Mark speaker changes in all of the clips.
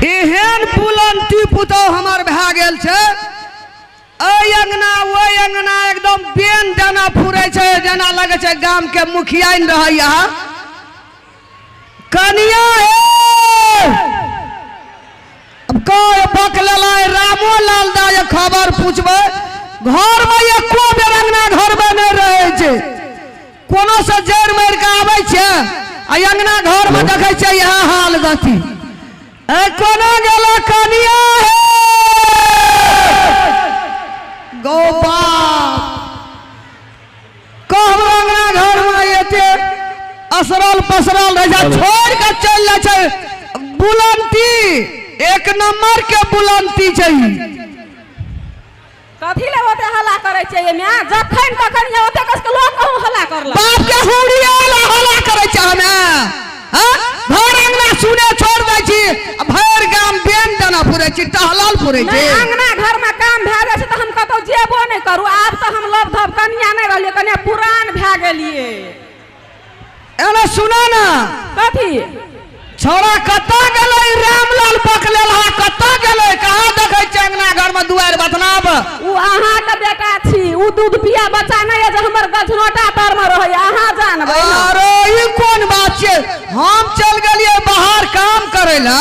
Speaker 1: एहन बुलंदी पुतौ हमार भए गेल छै अंगना वो अंगना एकदम बेन दाना फुरे छै जेना लगे छै गांव के मुखिया न रहैया कनिया हे अब कह बकलेला रामो लाल दा ये खबर पूछबे घर में एको बेर अंगना घर में नहीं रहे छै कोनो से जड़ मार के आबै छै आ अंगना घर में देखे छै यह हाल गति कोना गेला कनिया हे गोपाल कह अंगना घर में एते असरल पसरल रह जा छोड़ के चल जा छै बुलंदी एक नंबर के बुलंदी छै
Speaker 2: कथी ले ओते हल्ला करे छै एमे जखन तखन ये ओते कस के लोग कहू हल्ला करला
Speaker 1: बाप के हुड़िया हल्ला करे छै हमे हां घर अंगना सुने छोड़ दै छी भर गाम बेन दाना पुरे छी टहलाल पुरे छी
Speaker 2: अंगना घर में काम भए जाय छै त हम कतौ जेबो नहीं करू आब त हम लब धब कनिया नहीं रहलिए कनिया पुरान भए गेलिए
Speaker 1: एना सुना ना
Speaker 2: कथी
Speaker 1: छोरा कत्ता गेलै रामलाल बकलेला कत्ता गेलै कहां देखै छै अंगना घर में दुआर बतनाब
Speaker 2: उ अहाँ के बेटा छी उ दूध पिया बच्चा नहीं है जे हमर गछनोटा तर में रहै अहाँ जानबै
Speaker 1: अरे ई कोन बात छै हम चल गेलिए बाहर काम करे ला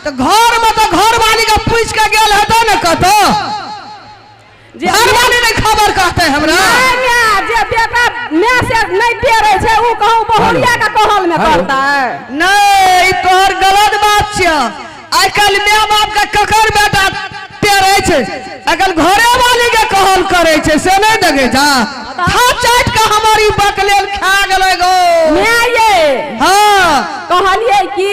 Speaker 1: त घर में त घर वाली के पूछ के गेल हेतौ न कतो जे घर वाली ने खबर कहते हमरा
Speaker 2: जे बेटा मैं से नहीं पेरै छै उ कहू बहुरिया का कहल में करता है
Speaker 1: नहीं तोहर गलत बात छै आइ काल माय बाप के ककर बेटा पेरै छै अकल घरे वाली के कहल करे छै से नहीं देखे जा खा चाट के हमारी बकलेल खा गेलै गो
Speaker 2: मैं ये
Speaker 1: हां
Speaker 2: कहलिए कि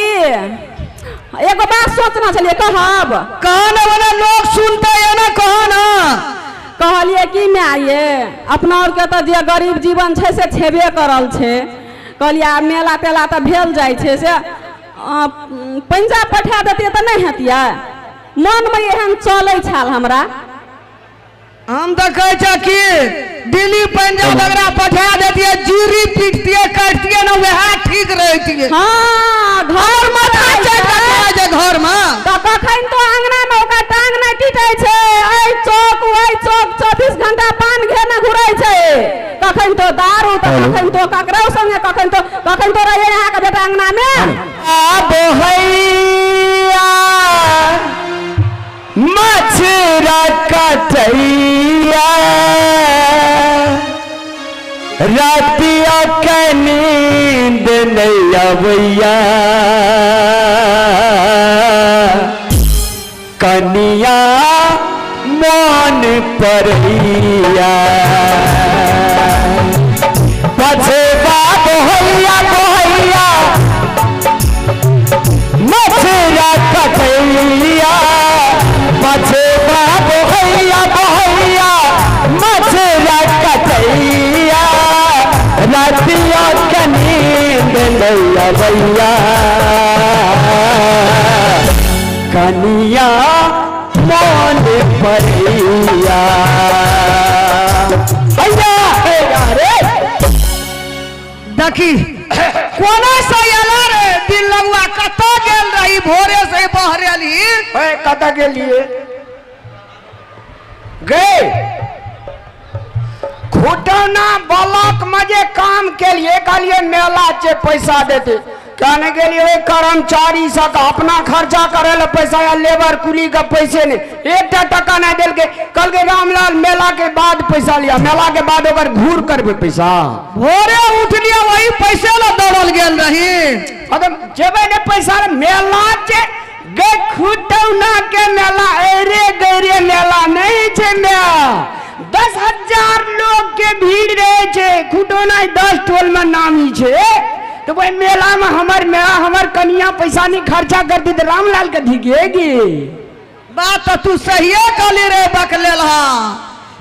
Speaker 2: एगो बात सोचना छलिए कहब
Speaker 1: कहना वाला लोग सुनते है ना कहना
Speaker 2: कहलिए कि मैं ये अपना और के त जे गरीब जीवन छै से छेबे करल छै कहलिए मेला तेला त भेल जाय छै से पंजाब पठा देतिए त नहीं हेतिया मन में एहन चलै छाल हमरा
Speaker 1: हम तो कहे छ कि दिल्ली पंजाब अगर पठा देतिए जीरी पीटतिए काटतिए ना वह ठीक रहतिए
Speaker 2: हां घर में
Speaker 1: जे घर में
Speaker 2: त कखन तो अंगना में ओकर टांग नहीं टूटे छै ओइ चौक 24 घंटा पान घेने घुरै छै कखन तो दारू त कखन तो ककरो संगे कखन तो रहे यहाँ के बेटा अंगना में
Speaker 1: अब हैया मछरा कटैया रातिया के नींद नहीं अबैया कनिया मन परैया पछे बाप होइया बोहैया मछरा कटैया पछे बाप होइया बोहैया मछरा कटैया रातिया के नींद नहीं अबैया कनिया मन परैया देखी कोना से एला रे दिल लगवा कत गेल रही भोरे से बहरेली
Speaker 3: कत गेलिए गए खुटौना ब्लॉक में जे काम के लिए कहलिए मेला चे पैसा देते कहने के लिए कर्मचारी सब अपना खर्चा करे ला पैसा या लेबर कुली का पैसे नहीं एक टका नहीं दिल के कल के रामलाल मेला के बाद पैसा लिया मेला के बाद अगर घूर करबे पैसा
Speaker 1: भोरे उठ लिया वही पैसे ला दौड़ल गेल रही
Speaker 3: मतलब जेबे ने पैसा मेला चे गे खुटौना के मेला अरे गरे मेला नहीं छे मेला 10,000 लोग के भीड़ रहे छे खुटौना 10 टोल में नामी छे तो भाई मेला में हमार कनिया पैसा नहीं खर्चा कर दी तो रामलाल के धिकेगी
Speaker 1: बात तो तू सही कहली रे बकलेला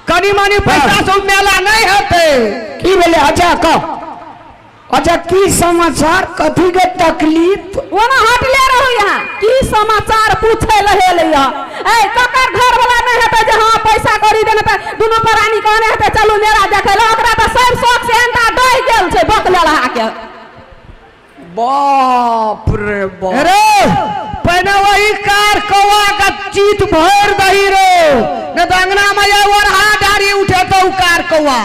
Speaker 1: कनी मानी पैसा से मेला नहीं होते
Speaker 3: की बोले अच्छा की समाचार कथी के तकलीफ
Speaker 2: ओना हटले रहो यहाँ की समाचार पूछे रहे ले ए ककर घर वाला नहीं हेते जे हां पैसा करी देने पे दोनों प्राणी कहने हेते चलू मेला देखे ला ओकरा त सब शौक से अंता दई गेल छै बकलेला के
Speaker 3: बाप रे बाप
Speaker 1: अरे पहले वही का चित भर दही रो न तो अंगना में ये ओढ़ा डारी उठे तो कार कौआ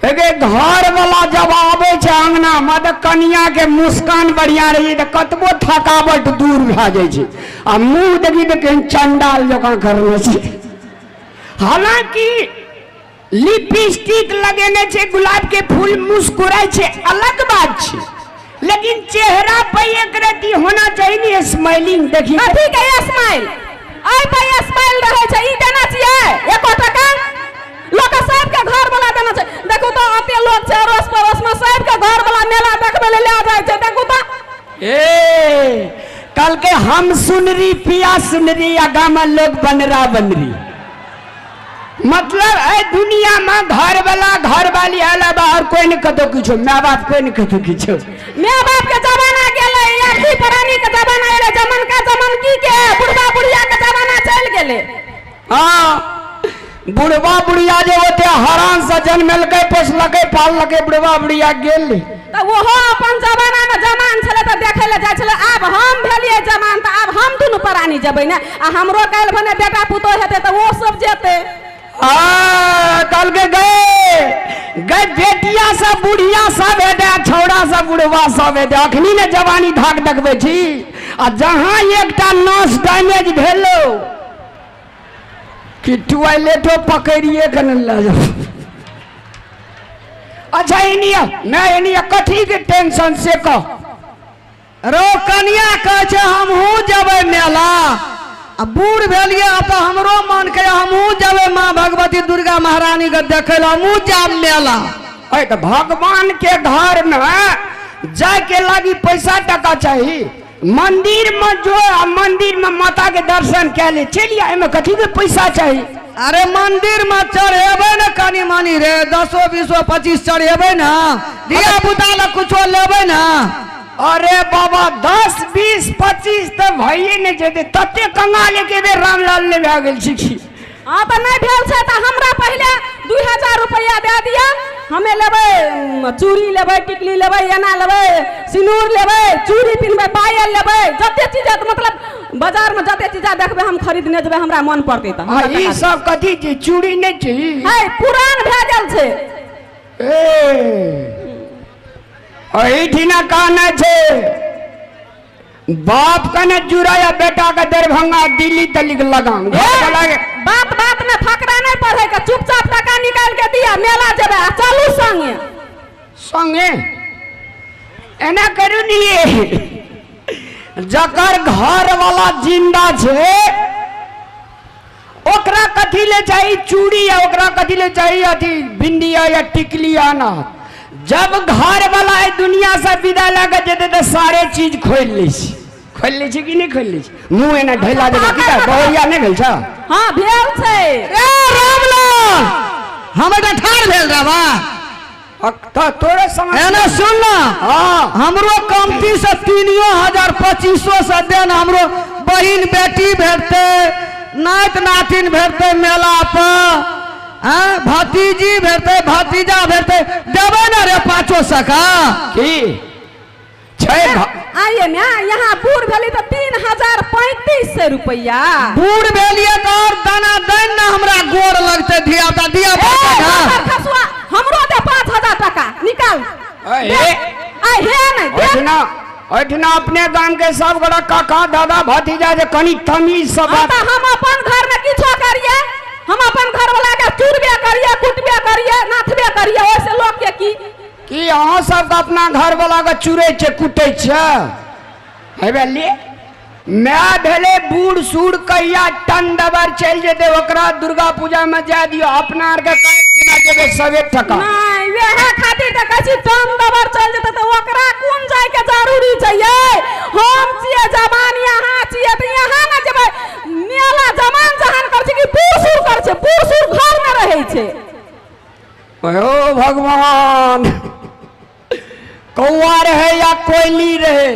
Speaker 3: एगे घर वाला जब आवे छे अंगना में तो कनिया के मुस्कान बढ़िया रही तो कतबो थकावट दूर भा जाए छे आ मुंह देखी तो कहीं चंडाल जका करने छे। हालांकि लिपस्टिक लगेने छे गुलाब के फूल मुस्कुराए छे अलग बात छे, लेकिन चेहरा पे एक रति होना चाहिए स्माइलिंग। देखी
Speaker 2: कथी के स्माइल आई पे स्माइल रहे छे ई देना चाहिए 1 टका लोग सब के घर वाला देना चाहिए। देखो तो आते लोग छे रोस परोस में सब के घर वाला मेला देखबे ले आ जाय छे। देखो तो
Speaker 3: ए कल के हम सुनरी पिया सुनरी या गामा लोग बनरा बनरी मतलब ए दुनिया में घर वाला घर वाली अलावा और कोई नहीं कतो किछो, माँ बाप कोई नहीं कतो किछो।
Speaker 2: माँ बाप के जमाना गेले यार पुरानी के जमाना एले जमन का जमन की के बुढ़वा बुढ़िया के जमाना चल गेले।
Speaker 3: हाँ बुढ़वा बुढ़िया जो होते हरान से जन्मलके पोसलके पाललके बुढ़वा बुढ़िया गेल
Speaker 2: तो वो अपन जमाना में जमान छले तो देखे ले जाय छले। अब हम भेलिए जमान तो अब हम दुनु प्राणी जबै ने आ हमरो काल भने बेटा पुतो हेते तो वो सब जेते।
Speaker 3: कल के गए बेटिया सब बुढ़िया सब हेते छौड़ा सब बुढ़वा सब हेते अखनी ने जवानी धाक देखबे छी आ जहां एकटा नस डैमेज भेलो कि टॉयलेटो पकड़िए के न ले जाओ। अच्छा इनिया मैं इनिया कथी के टेंशन से कह
Speaker 1: रो कनिया कहे छे हमहू जबै मेला आ बूढ़ भेलिए तो हमरो मन के हमहू जबै माँ भगवती दुर्गा महारानी के देखे ला हमहू जाब मेला।
Speaker 3: अरे तो भगवान के घर में जाए के लागी पैसा टका चाहिए, मंदिर में जो मंदिर में माता के दर्शन के लिए चलिए एमे कथी के पैसा चाहिए।
Speaker 1: अरे मंदिर में चढ़ेबे न कनी मनी रे 10 20 25 चढ़ेबे न दिया बुता ला कुछो लेबे न।
Speaker 3: अरे बाबा 10 20 25 तो भइए नहीं जेते तते कंगाल के बे रामलाल ले आ गेल छी।
Speaker 2: हां तो नहीं भेल छै त हमरा पहले 2000 रुपया दे दिया हमें लेबै चूड़ी लेबै टिकली लेबै एना लेबै सिनूर लेबै चूड़ी पिनबै पायल लेबै जते चीज मतलब बाजार में जते चीज देखबै हम खरीदने जेबै हमरा मन पड़तै त।
Speaker 3: हां ई सब कथी छी चूड़ी नहीं छी
Speaker 2: है पुरान भे गेल छै।
Speaker 3: ए अहिठिना कहना छे बाप कने जुराया बेटा का दरभंगा दिल्ली तलिक लगाम
Speaker 2: बात बात में फकरा नहीं पड़े का चुपचाप टका निकाल के दिया मेला जेबे चलू संगे
Speaker 3: संगे एना करू नहीं जकर घर वाला जिंदा छे ओकरा कथी ले चाहिए चूड़ी या ओकरा कथी ले चाहिए अथी बिंदिया या टिकली आना। जब घर वाला है दुनिया से विदा लगे जेते तो सारे चीज खोल ली कि नहीं खोल ली मुंह एना ढैला दे की बहुरिया नहीं भेल छ।
Speaker 2: हां भेल छै
Speaker 1: ए रामलाल हम त ठार भेल रहबा
Speaker 3: त तोरे समझ
Speaker 1: एना सुन ना।
Speaker 3: हां
Speaker 1: हमरो कमती से 3000 2500 से देन हमरो बहिन बेटी भेटते नात नातिन भेटते मेला पर भतीजी भेटते भतीजा भेटते देबे न रे 500 का
Speaker 3: की छै।
Speaker 2: आइए ना यहाँ बूढ़ भेली तो 3035 रुपया
Speaker 1: बूढ़ भेलिए तो और दाना दैन ना हमरा गोर लगते दिया
Speaker 2: खसुआ हमरो दे 5000 टका निकाल आ हे नहीं
Speaker 3: ओठना अपने गांव के सब बड़ा काका दादा भतीजा जे कनी तमीज सब
Speaker 2: हम अपन घर में किछो करिए हम अपन घर वाला के चूरबे करिए कुटबे करिए नाथबे करिए ओसे लोग के की
Speaker 3: अहाँ सब अपना घर वाला के चूरे छे कुटे छे हेबे ले मैं भेले बूढ़ सूढ़ कहिया टन दबर चल जेते ओकरा दुर्गा पूजा में जा दियो अपना आर के काल खिना देबे सबे टका
Speaker 2: नहीं वेहा खातिर त कछि टन दबर चल जेते त ओकरा कोन जाय के जरूरी चाहिए। हम छिए जवान यहाँ छिए त यहाँ न जेबै मेला जमान जहान कर छै कि बूढ़ कर छै बूढ़ घर में रहे छै।
Speaker 3: ओ भगवान कौआ रहे या कोयली रहे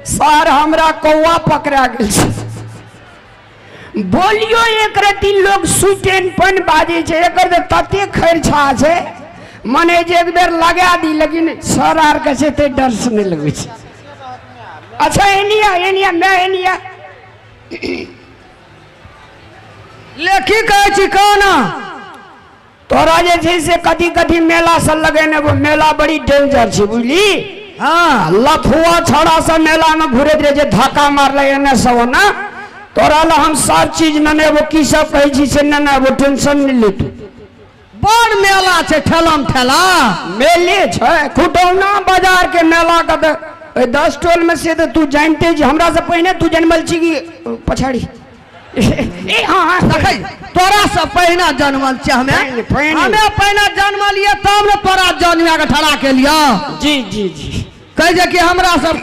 Speaker 3: सार हमरा कौआ पकड़ा गेल छै। बोलियो एक रति लोग सुटेन पन बाजे छे एकर त तते खैरछा छे मने जे एक बेर लगा दी लेकिन सर आर के से ते डर से नहीं लगे छे। अच्छा एनिया मैं एनिया
Speaker 1: लेखी कहै छी कहना
Speaker 3: तोरा जे छै से कथी कथी मेला सब लगेने वो मेला बड़ी डेंजर छै बुझली।
Speaker 1: हाँ
Speaker 3: लफुआ छड़ा सब मेला में घुरैत रहे जे धक्का मारले एने सब ना तोरा ला हम सब चीज नने वो की सब कहै छी से नने वो टेंशन नहीं ले तू।
Speaker 1: बड़ मेला छै ठेलम ठेला
Speaker 3: मेले छै खुटौना बाजार के मेला का तो 10 टोल में से तो तू जानते जी हमरा से पहले तू जन्मल छी कि पछाड़ी ए हाँ
Speaker 1: देखै तोरा से पहिने जन्मल छै
Speaker 3: पहिने।
Speaker 1: हमे पहिने जन्मलिए तब ने तोरा जन्मिया के ठड़ा के लिया
Speaker 3: जी जी जी
Speaker 1: कह जे कि हमरा सब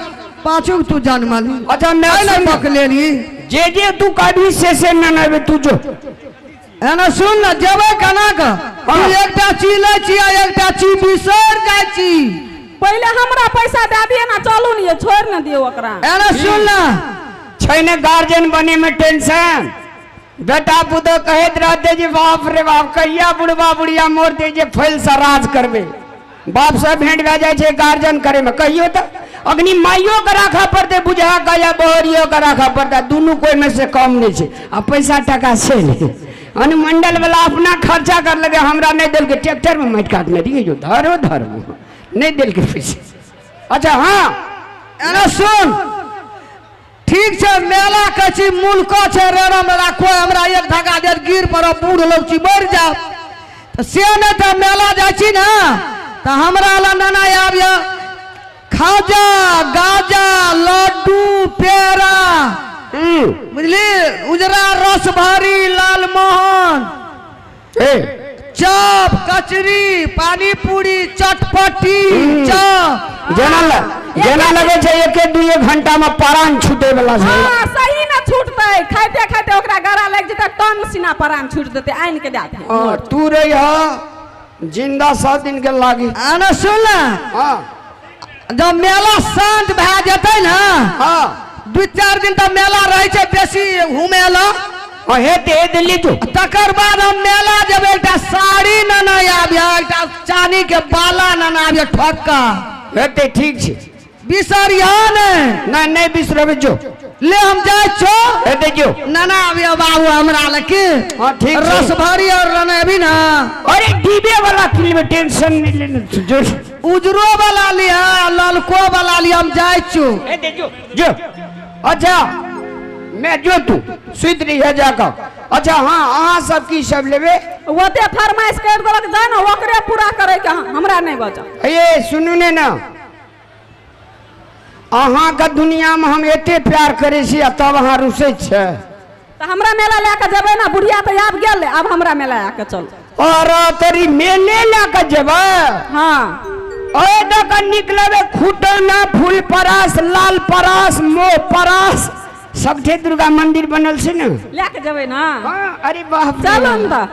Speaker 1: पाछू तू जन्मली
Speaker 3: अच्छा मैं
Speaker 1: नहीं
Speaker 3: सुन
Speaker 1: पकलेली
Speaker 3: जे तू कभी से ननबे तू जो
Speaker 1: एना सुन न जेबै केना के तू एकटा चीज लै छी आ एकटा चीज बिसर जाइ छी।
Speaker 2: पहले हमरा पैसा दे दिए ना चलू नहीं छोड़ न दियो ओकरा।
Speaker 1: एना सुन न
Speaker 3: छै ने गार्जियन बने में टेंशन बेटा पुतो कहत रहते जी बाप रे बाप कहिया बुढ़वा बुढ़िया मोर दे जे फैल से राज करबे बाप से भेंट भे जाए छे गार्जियन करे में कहियो तो अग्नि माइयो के राखा पड़ते बुझा गया बहरियो के राखा पड़ता दोनों कोई में से कम नहीं छे आ पैसा टका से नहीं अनुमंडल वाला अपना खर्चा कर लगे हमरा नहीं दिल के ट्रैक्टर में माइट काटने दिए जो धरो नहीं दिल के पैसे। अच्छा हाँ
Speaker 1: एना सुन ठीक छै मेला के छी मुल्को छै रेड़ा मेला कोई हमरा एक धक्का दे गिर पर बूढ़ लोग छी मर जाओ तो से नहीं तो मेला जाइ छी ना तो हमरा ला नाना आबिया खाजा गाजा लड्डू पेड़ा बुझली उजरा रस भरी लाल मोहन चप कचरी पानी पूरी चटपटी चप
Speaker 3: जेना लगे छै एक दू घंटा में प्राण छूटे वाला छै।
Speaker 2: हां सही ना छूटतै खाइते खाइते ओकरा गरा लग जेतै टन सीना प्राण छूट देतै आइन के देत
Speaker 3: और तू रही ह जिंदा 100 दिन के लागी।
Speaker 1: आना सुन
Speaker 3: हां
Speaker 1: जब मेला शांत भए जेतै ना
Speaker 3: हां
Speaker 1: 2-4 दिन तक मेला रहे छै बेसी घूमेला
Speaker 3: हेते दिल्ली जो
Speaker 1: तकर बाद हम मेला जब एकटा साड़ी नना आबिया एकटा चांदी के बाला नना आबिया ठक्का
Speaker 3: हेते ठीक छै
Speaker 1: बिसरिया नहीं
Speaker 3: नहीं बिसरबे जो
Speaker 1: ले हम जाए छो
Speaker 3: हेते जो
Speaker 1: नना आबिया बाबू हमरा लके
Speaker 3: हां ठीक छै
Speaker 1: रस भरी और रने भी ना
Speaker 3: अरे डीबे वाला फिल्म में टेंशन नहीं लेने जो
Speaker 1: उजरो वाला लिया ललको वाला लिया हम जाए छो
Speaker 3: हेते जो अच्छा मैं जो तू सुत रही है जाकर। अच्छा हाँ अहाँ सब की सब लेबे
Speaker 2: ओते फरमाइश कर देलक जा ना ओकरे पूरा करे के हमरा नहीं बचा।
Speaker 3: ये सुनू ने ना अहाँ का दुनिया में हम एते प्यार करे छी तब अहाँ रुसे छे
Speaker 2: तो हमरा मेला लेके जेबै ना बुढ़िया तो आब गेल अब हमरा मेला लेके चल
Speaker 3: और तेरी मेले लेके जेबे।
Speaker 2: हां
Speaker 3: ओए दक निकलबे खुटौना फूल परास लाल परास मोह परास सबठे दुर्गा मंदिर बनल छै ना
Speaker 2: लेके जेबै ना
Speaker 3: हाँ अरे बाप रे
Speaker 2: चलो न।